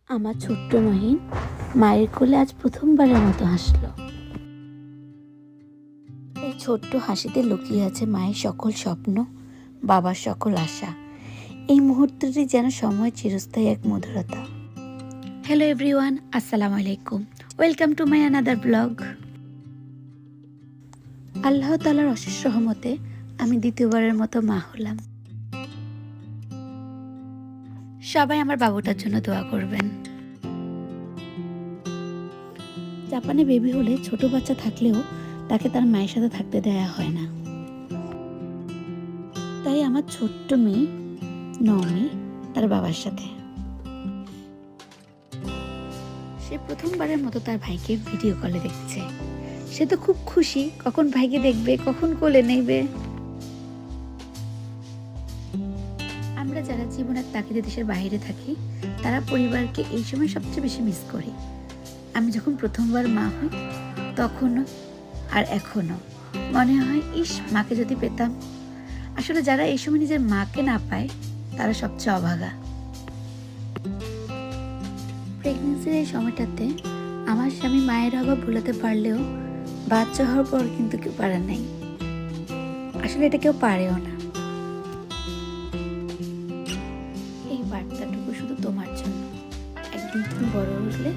আমার ছোট্ট মহিন মায়ের কোলে আজ প্রথমবারের মতো হাসলো। এই ছোট্ট হাসিতে লুকিয়ে আছে মায়ের সকল স্বপ্ন, বাবার সকল আশা। এই মুহূর্তটি যেন সময় চিরস্থায়ী এক মধুরতা। হ্যালো এভরিওয়ান, আসসালামু আলাইকুম। Welcome to my another blog. আল্লাহ তাআলার অশেষ রহমতে আমি দ্বিতীয়বারের মতো মা হলাম। সবাই আমার বাবুটার জন্য দোয়া করবেন। জাপানে বেবি হলে ছোট বাচ্চা থাকলেও তাকে তার মায়ের সাথে থাকতে দেয়া হয় না। তাই আমার ছোট্ট মেয়ে নমি তার বাবার সাথে। সে প্রথমবারের মতো তার ভাইকে ভিডিও কলে দেখছে। সে তো খুব খুশি, কখন ভাইকে দেখবে, কখন কোলে নেবে। আমরা যারা জীবনের তাগিদে দেশের বাইরে থাকি তারা পরিবারকে এই সময় সবচেয়ে বেশি মিস করি। আমি যখন প্রথমবার মা হই তখনও আর এখনো মনে হয়, ইস, মাকে যদি পেতাম। আসলে যারা এই সময় নিজের মাকে না পায় তারা সবচেয়ে অভাগা। প্রেগনেন্সির এই সময়টাতে আমার স্বামী মায়ের অভাব ভুলাতে পারলেও বাচ্চা হওয়ার পর কিন্তু কেউ পারে নাই। আসলে এটা কেউ পারেও না। এই বার্তাটুকু শুধু তোমার জন্য। একদিন তুমি বড় হলে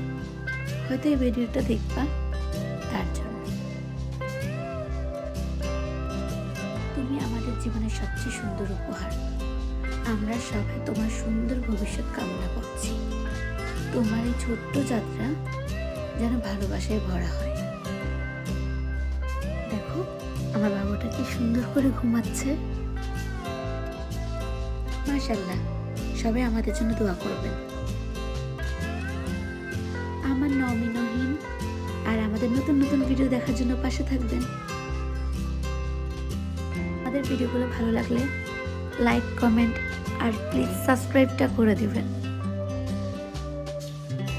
হয়তো এই ভিডিওটা দেখবা, তার জন্য। তুমি আমাদের জীবনের সবচেয়ে সুন্দর উপহার। আমরা সবাই তোমার সুন্দর ভবিষ্যৎ কামনা করছি। তোমার এই ছোট্ট যাত্রা যেন ভালোবাসায় ভরা হয়। দেখো আমার বাবুটা কি সুন্দর করে ঘুমাচ্ছে। মাশাআল্লাহ, সবাই আমাদের জন্য দোয়া করবেন। আমার নমিনহীন আর আমাদের নতুন নতুন ভিডিও দেখার জন্য পাশে থাকবেন। আমাদের ভিডিওগুলো ভালো লাগলে লাইক, কমেন্ট আর প্লিজ সাবস্ক্রাইবটা করে দিবেন।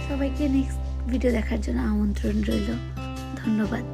সবাইকে নেক্সট ভিডিও দেখার জন্য আমন্ত্রণ রইল। ধন্যবাদ।